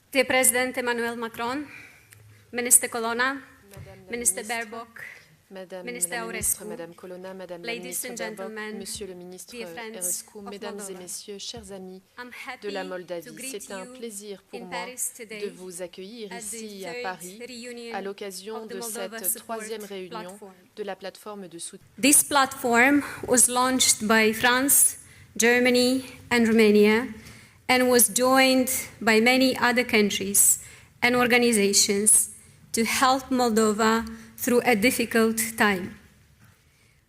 Dear President Emmanuel Macron, Minister Colonna, Minister Baerbock, Minister Aurescu, Madame Colonna, Madame la ladies ministre and Baerbock, gentlemen, Monsieur le ministre dear friends Aurescu, of Mesdames et Moldova. Messieurs, chers amis I'm happy de la to Moldavie, greet c'est un you plaisir pour in moi Paris today de vous accueillir at ici the à third Paris reunion à l'occasion of the de Moldova cette Support troisième réunion Platform. de la plateforme de soutien. This platform was launched by France, Germany, and Romania, and was joined by many other countries and organizations to help Moldova through a difficult time.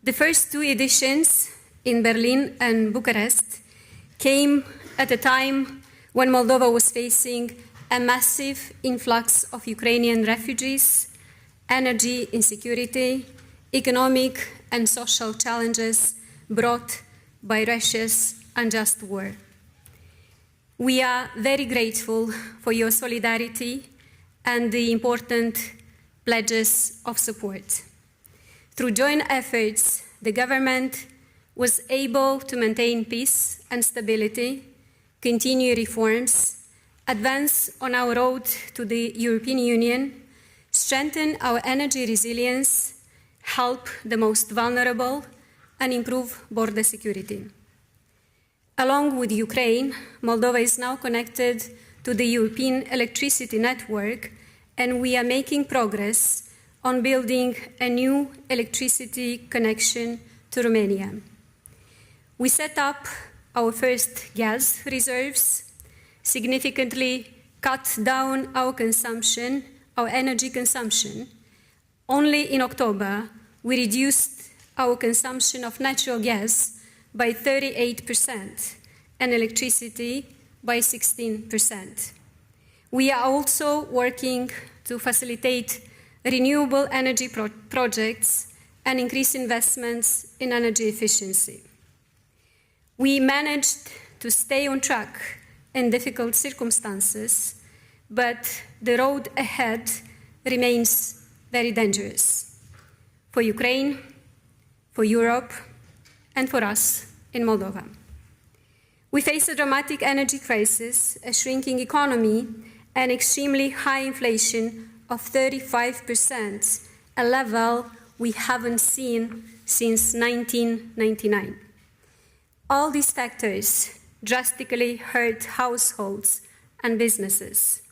The first two editions in Berlin and Bucharest came at a time when Moldova was facing a massive influx of Ukrainian refugees, energy insecurity, economic and social challenges brought by Russia's unjust war. We are very grateful for your solidarity and the important pledges of support. Through joint efforts, the government was able to maintain peace and stability, continue reforms, advance on our road to the European Union, strengthen our energy resilience, help the most vulnerable, and improve border security. Along with Ukraine, Moldova is now connected to the European electricity network, and we are making progress on building a new electricity connection to Romania. We set up our first gas reserves, significantly cut down our consumption, our energy consumption. Only in October, we reduced our consumption of natural gas by 38% and electricity by 16%. We are also working to facilitate renewable energy projects and increase investments in energy efficiency. We managed to stay on track in difficult circumstances, but the road ahead remains very dangerous for Ukraine, for Europe, and for us in Moldova. We face a dramatic energy crisis, a shrinking economy, and extremely high inflation of 35%, a level we haven't seen since 1999. All these factors drastically hurt households and businesses.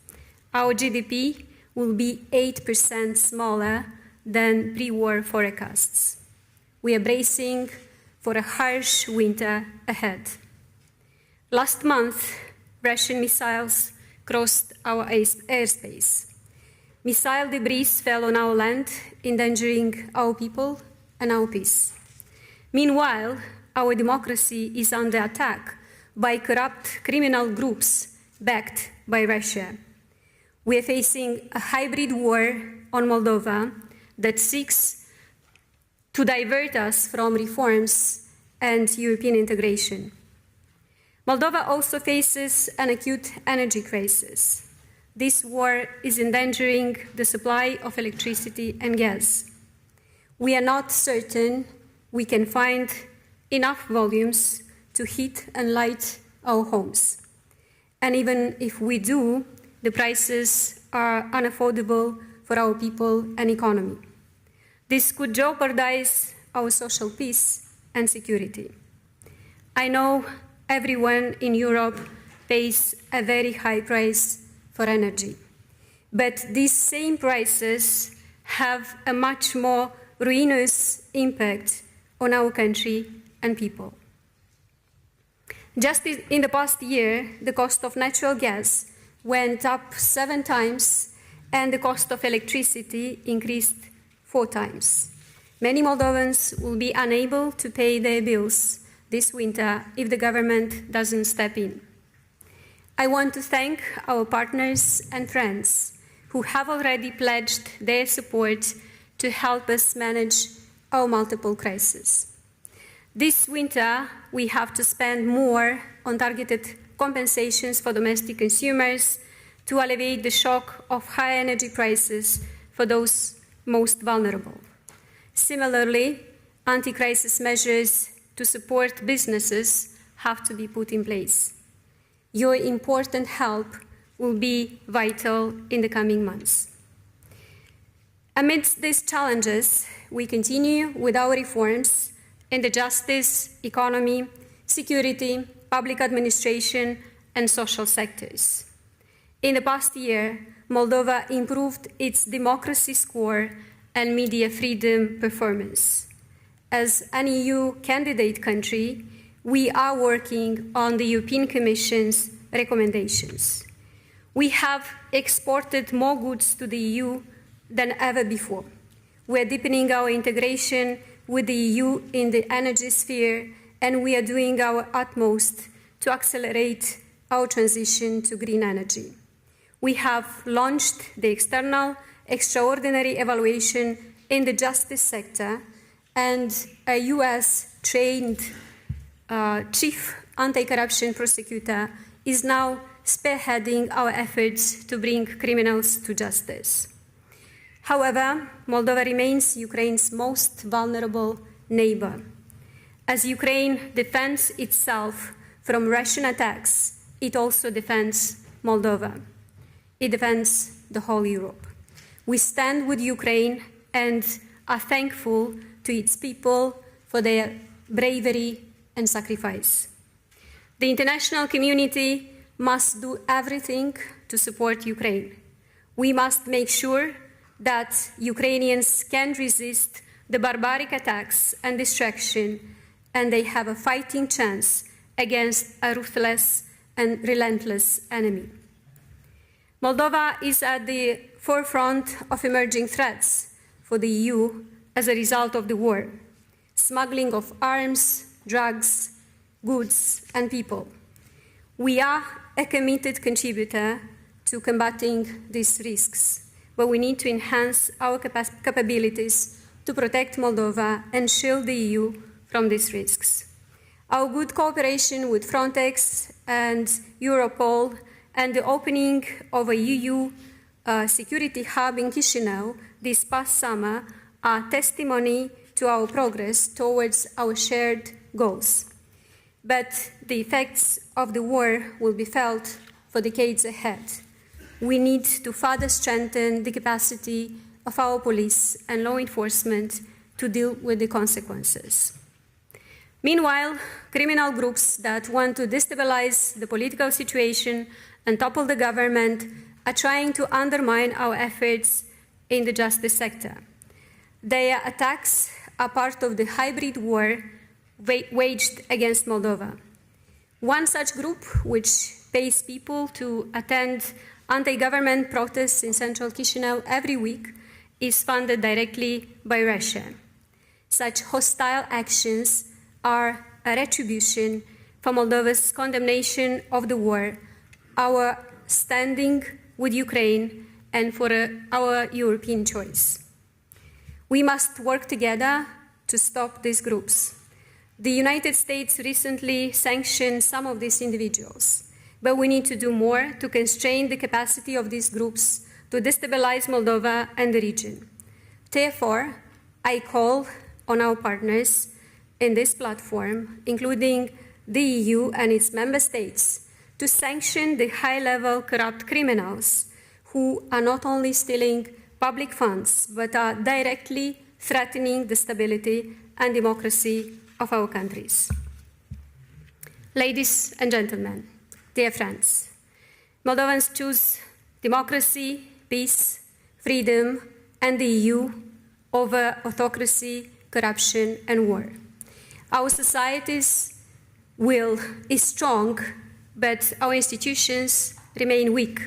Our GDP will be 8% smaller than pre-war forecasts. We are bracing for a harsh winter ahead. Last month, Russian missiles crossed our airspace. Missile debris fell on our land, endangering our people and our peace. Meanwhile, our democracy is under attack by corrupt criminal groups backed by Russia. We are facing a hybrid war on Moldova that seeks to divert us from reforms and European integration. Moldova also faces an acute energy crisis. This war is endangering the supply of electricity and gas. We are not certain we can find enough volumes to heat and light our homes. And even if we do, the prices are unaffordable for our people and economy. This could jeopardize our social peace and security. I know everyone in Europe pays a very high price for energy, but these same prices have a much more ruinous impact on our country and people. Just in the past year, the cost of natural gas went up 7 times and the cost of electricity increased 4 times. Many Moldovans will be unable to pay their bills this winter if the government doesn't step in. I want to thank our partners and friends who have already pledged their support to help us manage our multiple crises. This winter, we have to spend more on targeted compensations for domestic consumers to alleviate the shock of high energy prices for those most vulnerable. Similarly, anti-crisis measures to support businesses have to be put in place. Your important help will be vital in the coming months. Amidst these challenges, we continue with our reforms in the justice, economy, security, public administration, and social sectors. In the past year, Moldova improved its democracy score and media freedom performance. As an EU candidate country, we are working on the European Commission's recommendations. We have exported more goods to the EU than ever before. We are deepening our integration with the EU in the energy sphere, and we are doing our utmost to accelerate our transition to green energy. We have launched the external extraordinary evaluation in the justice sector, and a US-trained chief anti-corruption prosecutor is now spearheading our efforts to bring criminals to justice. However, Moldova remains Ukraine's most vulnerable neighbor. As Ukraine defends itself from Russian attacks, it also defends Moldova. It defends the whole Europe. We stand with Ukraine and are thankful to its people for their bravery and sacrifice. The international community must do everything to support Ukraine. We must make sure that Ukrainians can resist the barbaric attacks and destruction, and they have a fighting chance against a ruthless and relentless enemy. Moldova is at the forefront of emerging threats for the EU as a result of the war: smuggling of arms, drugs, goods, and people. We are a committed contributor to combating these risks, but we need to enhance our capabilities to protect Moldova and shield the EU from these risks. Our good cooperation with Frontex and Europol and the opening of a EU security hub in Chișinău this past summer are testimony to our progress towards our shared goals. But the effects of the war will be felt for decades ahead. We need to further strengthen the capacity of our police and law enforcement to deal with the consequences. Meanwhile, criminal groups that want to destabilize the political situation and topple the government are trying to undermine our efforts in the justice sector. Their attacks are part of the hybrid war waged against Moldova. One such group, which pays people to attend anti-government protests in central Chișinău every week, is funded directly by Russia. Such hostile actions are a retribution for Moldova's condemnation of the war, our standing with Ukraine, and for our European choice. We must work together to stop these groups. The United States recently sanctioned some of these individuals, but we need to do more to constrain the capacity of these groups to destabilize Moldova and the region. Therefore, I call on our partners in this platform, including the EU and its member states, to sanction the high-level corrupt criminals who are not only stealing public funds, but are directly threatening the stability and democracy of our countries. Ladies and gentlemen, dear friends, Moldovans choose democracy, peace, freedom, and the EU over autocracy, corruption, and war. Our society's will is strong, but our institutions remain weak.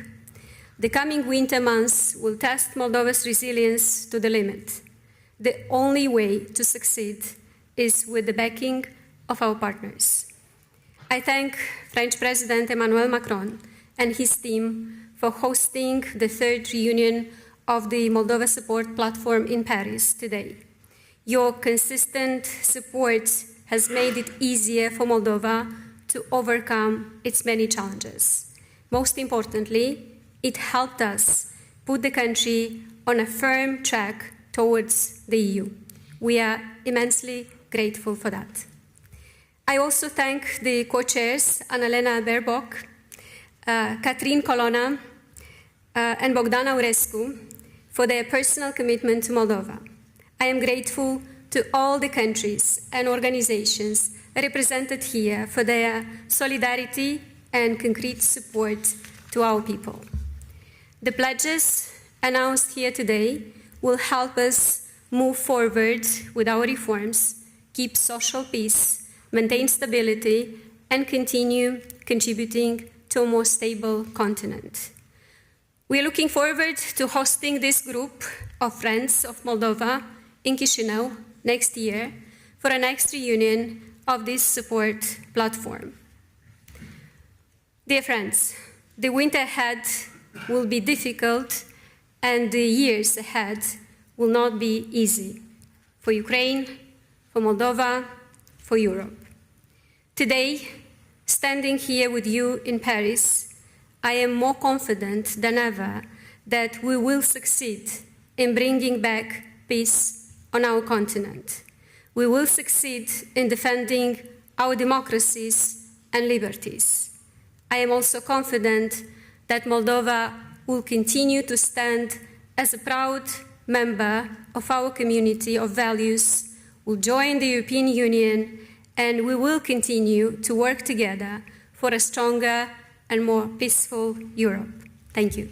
The coming winter months will test Moldova's resilience to the limit. The only way to succeed is with the backing of our partners. I thank French President Emmanuel Macron and his team for hosting the third reunion of the Moldova Support Platform in Paris today. Your consistent support has made it easier for Moldova to overcome its many challenges. Most importantly, it helped us put the country on a firm track towards the EU. We are immensely grateful for that. I also thank the co-chairs, Annalena Baerbock Catherine Colonna, and Bogdan Aurescu for their personal commitment to Moldova. I am grateful to all the countries and organizations represented here for their solidarity and concrete support to our people. The pledges announced here today will help us move forward with our reforms, keep social peace, maintain stability, and continue contributing to a more stable continent. We are looking forward to hosting this group of friends of Moldova in Chișinău next year for a next reunion of this support platform. Dear friends, the winter ahead will be difficult and the years ahead will not be easy for Ukraine, for Moldova, for Europe. Today, standing here with you in Paris, I am more confident than ever that we will succeed in bringing back peace on our continent. We will succeed in defending our democracies and liberties. I am also confident that Moldova will continue to stand as a proud member of our community of values, will join the European Union, and we will continue to work together for a stronger and more peaceful Europe. Thank you.